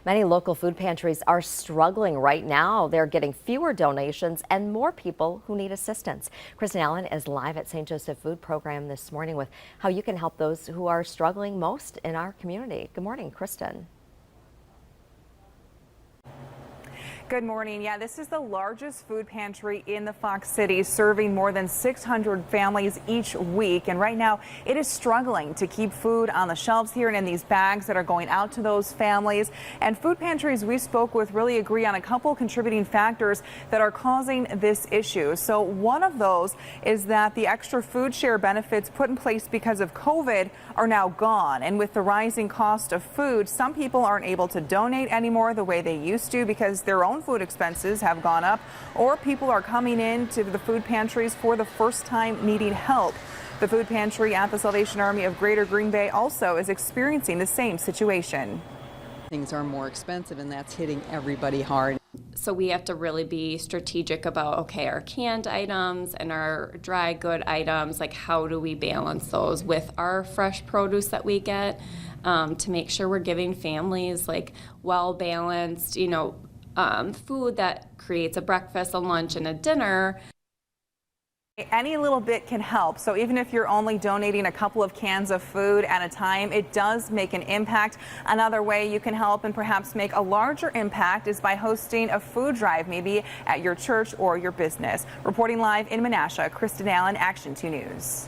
Many local food pantries are struggling right now. They're getting fewer donations and more people who need assistance. Kristen Allen is live at St. Joseph Food Program this morning with how you can help those who are struggling most in our community. Good morning, Kristen. Good morning. Yeah, this is the largest food pantry in the Fox City, serving more than 600 families each week. And right now, it is struggling to keep food on the shelves here and in these bags that are going out to those families. And food pantries we spoke with really agree on a couple contributing factors that are causing this issue. So one of those is that the extra food share benefits put in place because of COVID are now gone. And with the rising cost of food, some people aren't able to donate anymore the way they used to because their own food expenses have gone up, or people are coming in to the food pantries for the first time needing help. The food pantry at the Salvation Army of Greater Green Bay also is experiencing the same situation. Things are more expensive and that's hitting everybody hard. So we have to really be strategic about, okay, our canned items and our dry good items, like how do we balance those with our fresh produce that we get, to make sure we're giving families like well-balanced, food that creates a breakfast, a lunch, and a dinner. Any little bit can help. So even if you're only donating a couple of cans of food at a time, it does make an impact. Another way you can help and perhaps make a larger impact is by hosting a food drive, maybe at your church or your business. Reporting live in Menasha, Kristen Allen, Action 2 News.